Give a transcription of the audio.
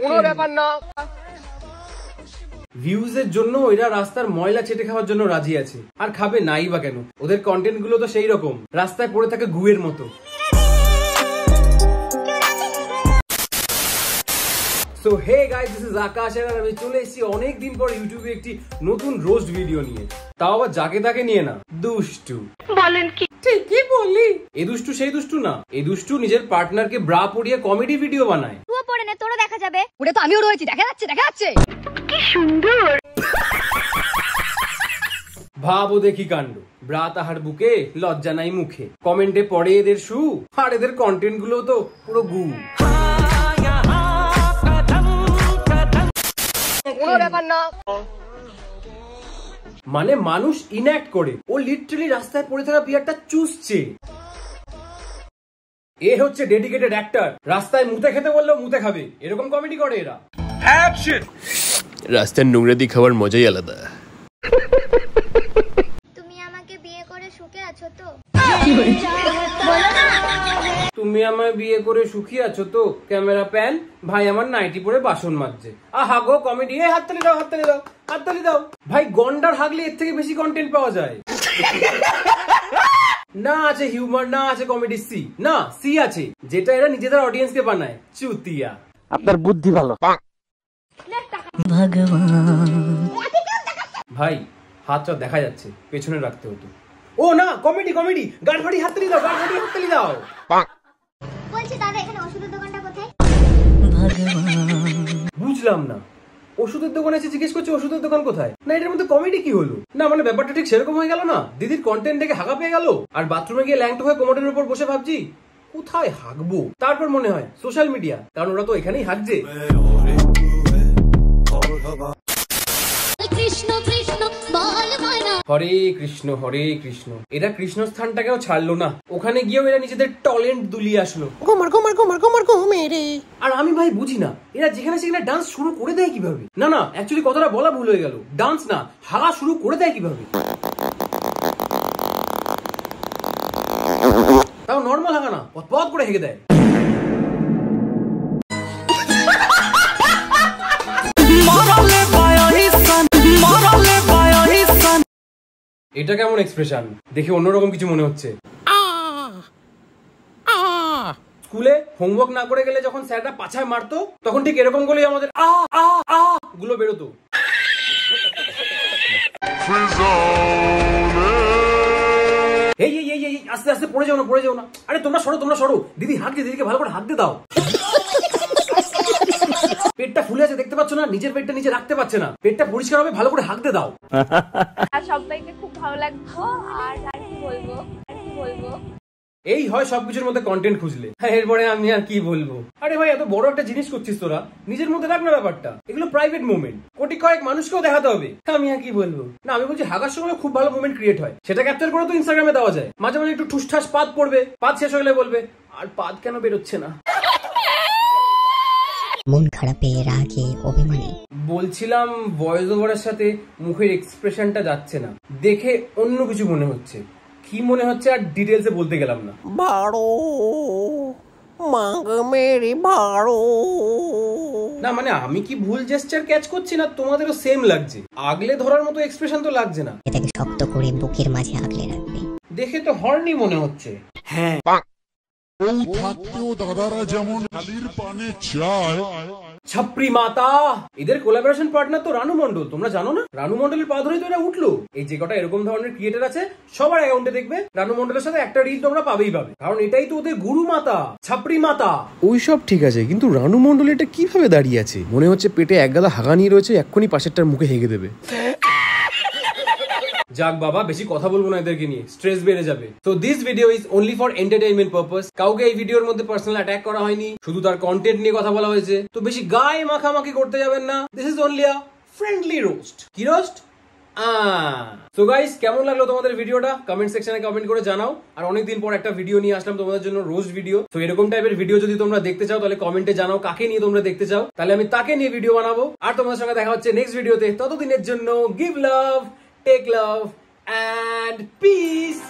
কোনো ব্যাপার না। ভিউজের জন্য এরা রাস্তার ময়লা চেটে খাওয়ার জন্য রাজি আছে, আর খাবে নাই বা কেন? ওদের কন্টেন্ট গুলো তো সেই রকম, রাস্তায় পড়ে থাকে গুয়ের মতো। So hey guys, this is Akash আর আমি চলে এসেছি অনেকদিন পর ইউটিউবে একটি নতুন রোস্ট ভিডিও নিয়ে। তাও আবার যাকে তাকে নিয়ে না, দুষ্টু। বলেন কি? ঠিকই বলি। এই দুষ্টু সেই দুষ্টু না, এই দুষ্টু নিজের পার্টনারকে ব্রা পরিয়ে কমেডি ভিডিও বানায়। তুইও পড়ে নে, তোরও দেখা যাবে। ওরে তো আমিও রয়েছি, দেখা যাচ্ছে দেখা যাচ্ছে। কি সুন্দর। ভাবো দেখি কাণ্ড, ব্রা তাহার বুকে লজ্জা নাই মুখে। কমেন্টে পড়ে এদের শু, আর এদের কন্টেন্ট গুলো তো পুরো গু। কোনো ব্যাপার না। মানে মানুষ ইনঅ্যাক্ট করে, ও লিটারালি রাস্তায় পড়ে থাকা বিয়ারটা চুষছে। এ হচ্ছে ডেডিকেটেড অ্যাক্টর, রাস্তায় মুতে খেতে বললেও মুতে খাবে, এরকম কমেডি করে এরা। অ্যাকশন। রাস্তার নোংরা দিয়ে খাওয়ার মজাই আলাদা। তুমি আমাকে বিয়ে করে সুখে আছো তো? তুমি আমায় বিয়ে করে সুখী আছো তো? ক্যামেরা প্যান, ভাই আমার নাইটি পরে বাসন মাজছে। আহা গো কমেডি। এ হাততালি দাও, হাততালি দাও, হাততালি দাও। ভাই গন্ডার হাগলে এর থেকে বেশি কন্টেন্ট পাওয়া যায়। না আছে হিউমার, না আছে কমেডি, সি না সি আছে, যেটা এরা নিজেদের অডিয়েন্সকে বানায়। চুতিয়া। আপনার বুদ্ধি ভালো। ভাই হাতটা দেখা যাচ্ছে, পেছনে রাখতে হতো। ও না, কমেডি কমেডি। গান ফাটি হাততালি দাও, গান ফাটি হাততালি দাও। বলছি দাদা, এখানে ওষুধের দোকানটা কোথায়? বুঝলাম না, ওষুধের দোকানে এসে জিজ্ঞেস করছে ওষুধের দোকান কোথায়? না এটার মধ্যে কমেডি কি হলো? না মানে ব্যাপারটা ঠিক সেরকম হয়ে গেল না। দিদির কন্টেন্ট দেখে হাগা পেয়ে গেল, আর বাথরুমে গিয়ে ল্যাংটো হয়ে কোমরের উপর বসে ভাবছি কোথায় হাগবো। তারপর মনে হয় সোশ্যাল মিডিয়া, কারণ ওরা তো এখানেই হাগছে। হরে কৃষ্ণ হরে কৃষ্ণ। এরা কৃষ্ণ স্থানটাকেও ছাড়লো না, ওখানে গিয়েও এরা নিজেদের ট্যালেন্ট দুলিয়ে আসলো। আর আমি ভাই বুঝি না, এরা যেখানে সেখানে ডান্স শুরু করে দেয় কিভাবে? না না, অ্যাকচুয়ালি কথাটা বলা ভুল হয়ে গেল। ডান্স না, হাগা শুরু করে দেয় কিভাবে? তাও নর্মাল হাগা না, পথ করে হেগে দেয়। এটা কেমন এক্সপ্রেশন? দেখে অন্যরকম কিছু মনে হচ্ছে। স্কুলে হোমওয়ার্ক না করে গেলে যখন স্যাররা পাছায় মারতো, তখন ঠিক এরকম গুলোই আমাদের আ আ আ গুলো বেরোতো। এই এই এই এই আস্তে আস্তে পড়ে যাও না, পড়ে যাও না। আরে তোমরা সরো, তোমরা সরো। দিদি হাঁক দিয়ে, দিদিকে ভালো করে হাঁক দিয়ে দাও। পেটটা ফুলে আছে, দেখতে পাচ্ছ না? নিজের পেটটা নিচে রাখতে পারছে না। পেটটা পরিষ্কার হবে, ভালো করে হাঁক দিয়ে দাও। আর সবাইকে খুব ভালো লাগতো। আর কি বলবো, এই হয় সবকিছুর মধ্যে কন্টেন্ট খুঁজলে। এরপরে আমি আর কি বলবো? আরে ভাই এত বড় একটা জিনিস করছিস তোরা, নিজের মধ্যে রাখ না ব্যাপারটা। এগুলো প্রাইভেট মোমেন্ট, কোটি কয়েক মানুষকেও দেখাতে হবে। আমি আর কি বলবো? না আমি বলছি হাগার সময় খুব ভালো মোমেন্ট ক্রিয়েট হয়, সেটা ক্যাপচার করে তো ইনস্টাগ্রামে দেওয়া যায়। মাঝে মাঝে একটু ঠুসঠাস পাত পড়বে, পাত শেষ হলে বলবে আর পাত কেন বেরোচ্ছে না। মন খারাপে, রাগে, অভিমানে। বলছিলাম ভয়েস ওভারের সাথে মুখের এক্সপ্রেশনটা যাচ্ছে না, দেখে অন্য কিছু মনে হচ্ছে। কি মনে হচ্ছে আর ডিটেলসে বলতে গেলাম না। ভাড়ো মাগমেরি ভাড়ো। না মানে আমি কি ভুল জেস্টার ক্যাচ করছি না তোমাদেরও সেম লাগছে? আগলে ধরার মতো এক্সপ্রেশন তো লাগছে না। এটাকে শক্ত করে বুকের মাঝে আগলে রাখবে। দেখে তো হর্নি মনে হচ্ছে। হ্যাঁ দাদারা যেমন খালির পানে চায়। ছাপরি মাতা। এদের কোলাবোরেশন পার্টনার তো রানু মন্ডল, তোমরা জানো না? রানু মন্ডলের পা ধরেই তো এরা উঠলো। এই যে কটা এরকম ধরনের ক্রিয়েটার আছে সবার অ্যাকাউন্টে দেখবে রানু মন্ডলের সাথে একটা রিল তোমরা পাবেই পাবে, কারণ এটাই তো ওদের গুরু মাতা, ছাপরি মাতা। ওই সব ঠিক আছে, কিন্তু রানু মন্ডল এটা কিভাবে দাঁড়িয়ে আছে? মনে হচ্ছে পেটে এক গাদা হাগা নিয়ে রয়েছে, এক্ষুনি পাশেরটার মুখে হেগে দেবে। যাক বাবা, বেশি কথা বলবো না এদেরকে নিয়ে, স্ট্রেস বেড়ে যাবে। তো this video is only for entertainment purpose. কাউকে এই ভিডিওর মধ্যে পার্সোনাল অ্যাটাক করা হয়নি, শুধু তার কন্টেন্ট নিয়ে কথা বলা হয়েছে। তো বেশি গায়ে মাখামাখি করতে যাবেন না। This is only a friendly roast. কি রোস্ট? সো গাইস, কেমন লাগলো তোমাদের ভিডিওটা? কমেন্ট সেকশনে কমেন্ট করে জানাও। আর অনেকদিন পর একটা ভিডিও নিয়ে আসলাম তোমাদের জন্য, রোস্ট ভিডিও। তো এরকম টাইপের ভিডিও যদি তোমরা দেখতে চাও তাহলে কমেন্টে জানাও কাকে নিয়ে তোমরা দেখতে চাও, তাহলে আমি তাকে নিয়ে ভিডিও বানাবো। আর তোমাদের সঙ্গে দেখা হচ্ছে নেক্সট ভিডিওতে। ততদিনের জন্য give love, take love and peace.